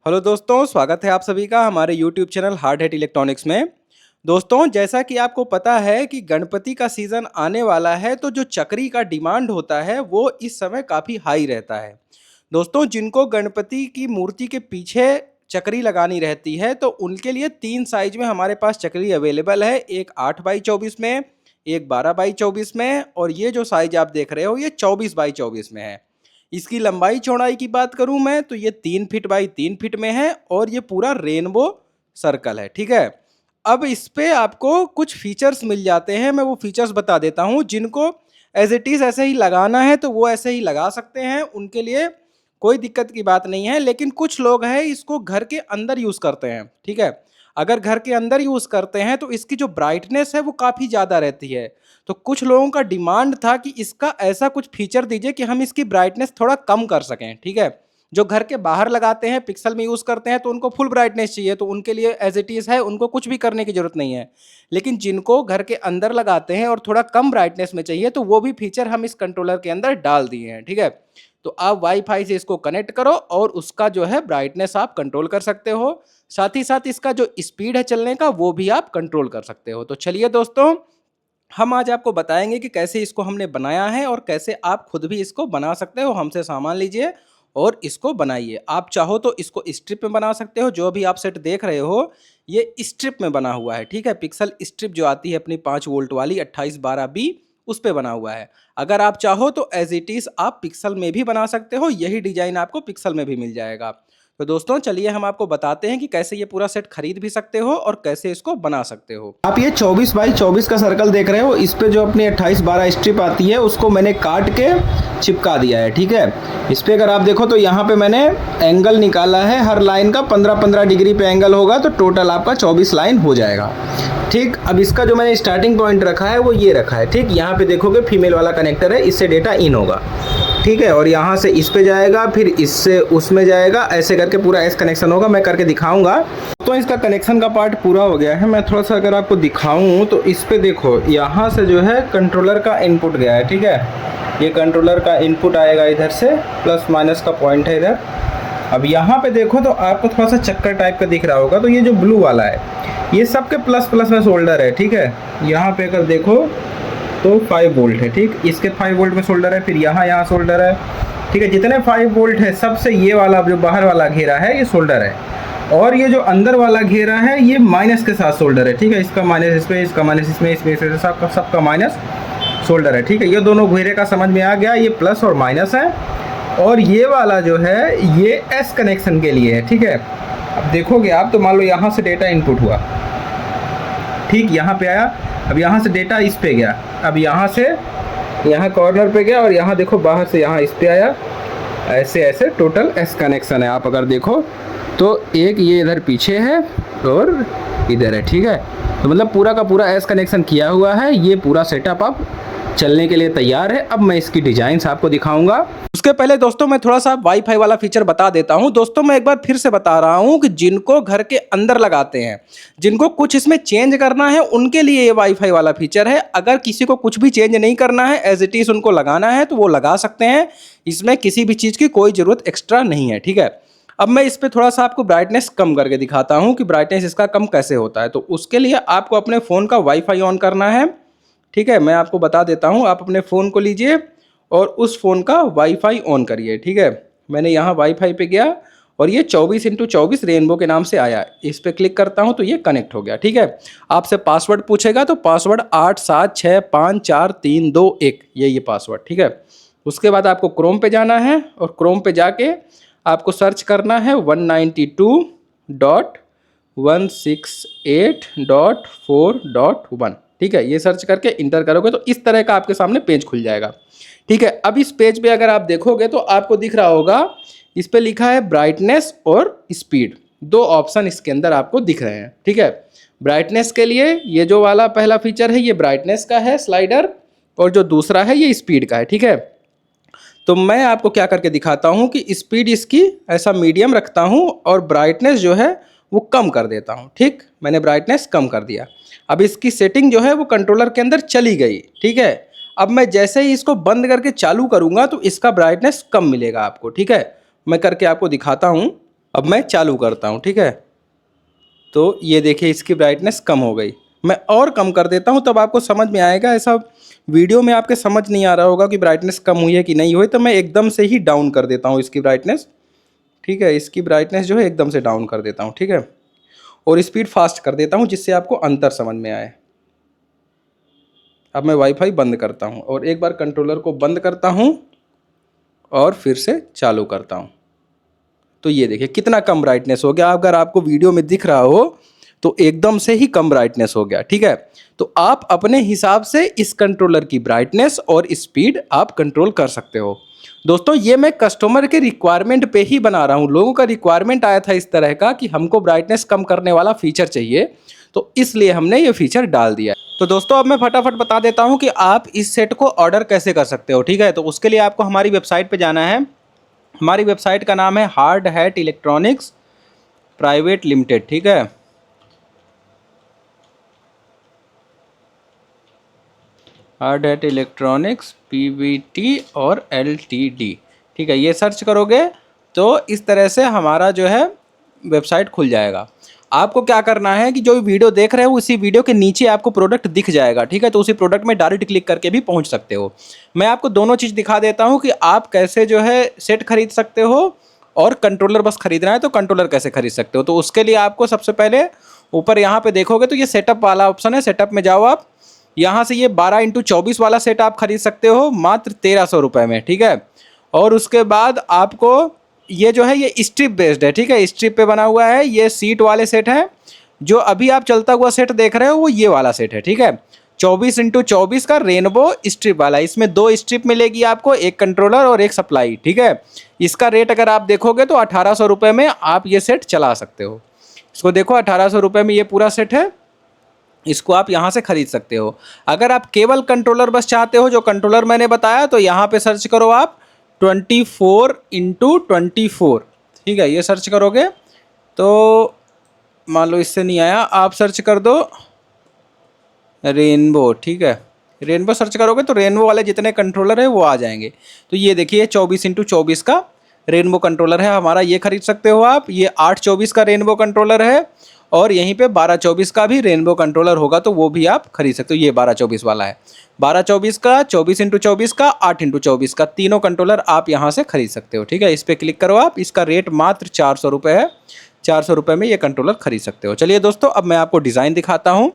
Hello दोस्तों, स्वागत है आप सभी का हमारे YouTube channel hard hat electronics में। दोस्तों, जैसा कि आपको पता है कि गणपति का सीज़न आने वाला है, तो जो चकरी का डिमांड होता है वो इस समय काफ़ी हाई रहता है। दोस्तों, जिनको गणपति की मूर्ति के पीछे चकरी लगानी रहती है तो उनके लिए 3 साइज में हमारे पास चकरी अवेलेबल है। एक 8 बाई 24 में, एक 12 बाई 24 में और ये जो साइज आप देख रहे हो ये 24 बाई 24 में है। इसकी लंबाई चौड़ाई की बात करूं मैं तो ये 3 फीट बाई 3 फीट में है और ये पूरा रेनबो सर्कल है। ठीक है, अब इस पे आपको कुछ फीचर्स मिल जाते हैं, मैं वो फीचर्स बता देता हूं। जिनको एज इट इज़ ऐसे ही लगाना है तो वो ऐसे ही लगा सकते हैं, उनके लिए कोई दिक्कत की बात नहीं है। लेकिन कुछ लोग हैं इसको घर के अंदर यूज़ करते हैं। ठीक है, अगर घर के अंदर यूज़ करते हैं तो इसकी जो ब्राइटनेस है वो काफ़ी ज़्यादा रहती है। तो कुछ लोगों का डिमांड था कि इसका ऐसा कुछ फीचर दीजिए कि हम इसकी ब्राइटनेस थोड़ा कम कर सकें। ठीक है, जो घर के बाहर लगाते हैं, पिक्सल में यूज़ करते हैं तो उनको फुल ब्राइटनेस चाहिए, तो उनके लिए एज इट इज़ है, उनको कुछ भी करने की ज़रूरत नहीं है। लेकिन जिनको घर के अंदर लगाते हैं और थोड़ा कम ब्राइटनेस में चाहिए तो वो भी फीचर हम इस कंट्रोलर के अंदर डाल दिए हैं। ठीक है, तो आप वाईफाई से इसको कनेक्ट करो और उसका जो है ब्राइटनेस आप कंट्रोल कर सकते हो। साथ ही साथ इसका जो स्पीड है चलने का वो भी आप कंट्रोल कर सकते हो। तो चलिए दोस्तों, हम आज आपको बताएंगे कि कैसे इसको हमने बनाया है और कैसे आप खुद भी इसको बना सकते हो। हमसे सामान लीजिए और इसको बनाइए। आप चाहो तो इसको स्ट्रिप में बना सकते हो। जो भी आप सेट देख रहे हो ये स्ट्रिप में बना हुआ है। ठीक है, पिक्सल स्ट्रिप जो आती है अपनी 5 वोल्ट वाली 2812B, उस पे बना हुआ है। अगर आप चाहो तो एज इट इज़ आप पिक्सल में भी बना सकते हो, यही डिजाइन आपको पिक्सल में भी मिल जाएगा। तो दोस्तों चलिए हम आपको बताते हैं कि कैसे ये पूरा सेट खरीद भी सकते हो और कैसे इसको बना सकते हो। आप ये 24 बाई 24 का सर्कल देख रहे हो, इस पे जो अपनी 2812 स्ट्रिप आती है उसको मैंने काट के चिपका दिया है। ठीक है, इस पे अगर आप देखो तो यहाँ पे मैंने एंगल निकाला है, हर लाइन का 15-15 डिग्री पे एंगल होगा, तो टोटल आपका 24 लाइन हो जाएगा। ठीक, अब इसका जो मैंने स्टार्टिंग पॉइंट रखा है वो ये रखा है। ठीक, यहाँ पे देखोगे फीमेल वाला कनेक्टर है, इससे डेटा इन होगा। ठीक है, और यहाँ से इस पे जाएगा, फिर इससे उसमें जाएगा, ऐसे करके पूरा एस कनेक्शन होगा। मैं करके दिखाऊंगा। तो इसका कनेक्शन का पार्ट पूरा हो गया है। मैं थोड़ा सा अगर आपको दिखाऊं तो इस पे देखो, यहाँ से जो है कंट्रोलर का इनपुट गया है। ठीक है, ये कंट्रोलर का इनपुट आएगा इधर से, प्लस माइनस का पॉइंट है इधर। अब यहाँ पे देखो तो आपको थोड़ा सा चक्कर टाइप का दिख रहा होगा, तो ये जो ब्लू वाला है ये सबके प्लस प्लस में सोल्डर है। ठीक है, यहाँ पे अगर देखो तो 5 वोल्ट है। ठीक, इसके 5 वोल्ट में सोल्डर है, फिर यहाँ सोल्डर है। ठीक है, जितने 5 वोल्ट है सबसे ये वाला जो बाहर वाला घेरा है ये सोल्डर है, और ये जो अंदर वाला घेरा है ये माइनस के साथ सोल्डर है। ठीक है, इसका माइनस इसमें, इसका माइनस इसमें, इसमें सबका माइनस सोल्डर है। ठीक है, ये दोनों घेरे का समझ में आ गया, ये प्लस और माइनस है। और ये वाला जो है ये एस कनेक्शन के लिए है। ठीक है, अब देखोगे आप तो मान लो यहाँ से डेटा इनपुट हुआ। ठीक, यहाँ पे आया, अब यहाँ से डेटा इस पे गया, अब यहाँ से यहाँ कॉर्नर पे गया, और यहाँ देखो बाहर से यहाँ इस पे आया। ऐसे ऐसे टोटल एस कनेक्शन है। आप अगर देखो तो एक ये इधर पीछे है और इधर है। ठीक है, तो मतलब पूरा का पूरा एस कनेक्शन किया हुआ है। ये पूरा सेटअप अब चलने के लिए तैयार है। अब मैं इसकी डिजाइन्स आपको दिखाऊंगा। उसके पहले दोस्तों मैं थोड़ा सा वाईफाई वाला फीचर बता देता हूं। दोस्तों मैं एक बार फिर से बता रहा हूं कि जिनको घर के अंदर लगाते हैं, जिनको कुछ इसमें चेंज करना है, उनके लिए ये वाईफाई वाला फीचर है। अगर किसी को कुछ भी चेंज नहीं करना है, एज इट इज उनको लगाना है, तो वो लगा सकते हैं। इसमें किसी भी चीज़ की कोई ज़रूरत एक्स्ट्रा नहीं है। ठीक है, अब मैं इस पर थोड़ा सा आपको ब्राइटनेस कम करके दिखाता हूँ कि ब्राइटनेस इसका कम कैसे होता है। तो उसके लिए आपको अपने फ़ोन का वाईफाई ऑन करना है। ठीक है, मैं आपको बता देता हूँ। आप अपने फ़ोन को लीजिए और उस फ़ोन का वाईफाई ऑन करिए। ठीक है, मैंने यहाँ वाईफाई पे गया और ये 24x24 रेनबो के नाम से आया। इस पर क्लिक करता हूँ तो ये कनेक्ट हो गया। ठीक है, आपसे पासवर्ड पूछेगा तो पासवर्ड 87654321, ये पासवर्ड। ठीक है, उसके बाद आपको क्रोम पे जाना है और क्रोम पे जाके आपको सर्च करना है 192.168.4.1। ठीक है, ये सर्च करके इंटर करोगे तो इस तरह का आपके सामने पेज खुल जाएगा। ठीक है, अब इस पेज पे अगर आप देखोगे तो आपको दिख रहा होगा, इस पे लिखा है ब्राइटनेस और स्पीड। 2 ऑप्शन इसके अंदर आपको दिख रहे हैं। ठीक है, ब्राइटनेस के लिए ये जो वाला पहला फीचर है ये ब्राइटनेस का है स्लाइडर, और जो दूसरा है ये स्पीड का है। ठीक है, तो मैं आपको क्या करके दिखाता हूँ कि स्पीड इसकी ऐसा मीडियम रखता हूँ और ब्राइटनेस जो है वो कम कर देता हूँ। ठीक, मैंने ब्राइटनेस कम कर दिया। अब इसकी सेटिंग जो है वो कंट्रोलर के अंदर चली गई। ठीक है, अब मैं जैसे ही इसको बंद करके चालू करूँगा तो इसका ब्राइटनेस कम मिलेगा आपको। ठीक है, मैं करके आपको दिखाता हूँ। अब मैं चालू करता हूँ, ठीक है। तो ये देखिए इसकी ब्राइटनेस कम हो गई। मैं और कम कर देता हूँ तब आपको समझ में आएगा। ऐसा वीडियो में आपके समझ नहीं आ रहा होगा कि ब्राइटनेस कम हुई है कि नहीं हुई, तो मैं एकदम से ही डाउन कर देता हूँ इसकी ब्राइटनेस, ठीक है। इसकी ब्राइटनेस जो है एकदम से डाउन कर देता हूँ, ठीक है। और स्पीड फास्ट कर देता हूँ जिससे आपको अंतर समझ में आए। अब मैं वाईफाई बंद करता हूँ और एक बार कंट्रोलर को बंद करता हूँ और फिर से चालू करता हूँ। तो ये देखिए कितना कम ब्राइटनेस हो गया। अगर आपको वीडियो में दिख रहा हो तो एकदम से ही कम ब्राइटनेस हो गया, ठीक है। तो आप अपने हिसाब से इस कंट्रोलर की ब्राइटनेस और स्पीड आप कंट्रोल कर सकते हो। दोस्तों ये मैं कस्टमर के रिक्वायरमेंट पे ही बना रहा हूँ। लोगों का रिक्वायरमेंट आया था इस तरह का कि हमको ब्राइटनेस कम करने वाला फीचर चाहिए, तो इसलिए हमने ये फीचर डाल दिया। तो दोस्तों अब मैं फटाफट बता देता हूँ कि आप इस सेट को ऑर्डर कैसे कर सकते हो, ठीक है। तो उसके लिए आपको हमारी वेबसाइट पे जाना है। हमारी वेबसाइट का नाम है hard hat electronics private limited, ठीक है। हार्ड हैट इलेक्ट्रॉनिक्स पीवीटी और एलटीडी, ठीक है। ये सर्च करोगे तो इस तरह से हमारा जो है वेबसाइट खुल जाएगा। आपको क्या करना है कि जो वीडियो देख रहे हो उसी वीडियो के नीचे आपको प्रोडक्ट दिख जाएगा, ठीक है। तो उसी प्रोडक्ट में डायरेक्ट क्लिक करके भी पहुंच सकते हो। मैं आपको दोनों चीज़ दिखा देता हूं कि आप कैसे जो है सेट खरीद सकते हो और कंट्रोलर बस खरीदना है तो कंट्रोलर कैसे खरीद सकते हो। तो उसके लिए आपको सबसे पहले ऊपर यहाँ पे देखोगे तो ये सेटअप वाला ऑप्शन है। सेटअप में जाओ आप, यहाँ से ये 12x24 वाला सेट आप खरीद सकते हो मात्र 1300 रुपये में, ठीक है। और उसके बाद आपको ये जो है ये स्ट्रिप बेस्ड है, ठीक है। स्ट्रिप पे बना हुआ है, ये सीट वाले सेट हैं। जो अभी आप चलता हुआ सेट देख रहे हो वो ये वाला सेट है, ठीक है। 24x24 का रेनबो स्ट्रिप वाला। इसमें 2 स्ट्रिप मिलेगी आपको, एक कंट्रोलर और एक सप्लाई, ठीक है। इसका रेट अगर आप देखोगे तो 1800 रुपये में आप ये सेट चला सकते हो। इसको देखो 1800 रुपये में ये पूरा सेट है। इसको आप यहाँ से खरीद सकते हो। अगर आप केवल कंट्रोलर बस चाहते हो, जो कंट्रोलर मैंने बताया, तो यहाँ पे सर्च करो आप 24x24, ठीक है। ये सर्च करोगे तो मान लो इससे नहीं आया, आप सर्च कर दो रेनबो, ठीक है। रेनबो सर्च करोगे तो रेनबो वाले जितने कंट्रोलर है वो आ जाएंगे। तो ये देखिए 24x24 का रेनबो कंट्रोलर है हमारा, ये खरीद सकते हो आप। ये 824 का रेनबो कंट्रोलर है और यहीं पे 1224 का भी रेनबो कंट्रोलर होगा तो वो भी आप खरीद सकते हो। ये 1224 वाला है, 1224 का, 24x24 का, 8x24 का, तीनों कंट्रोलर आप यहाँ से खरीद सकते हो, ठीक है। इस पर क्लिक करो आप। इसका रेट मात्र 400 रुपये है। 400 रुपये में ये कंट्रोलर खरीद सकते हो। चलिए दोस्तों अब मैं आपको डिज़ाइन दिखाता हूँ।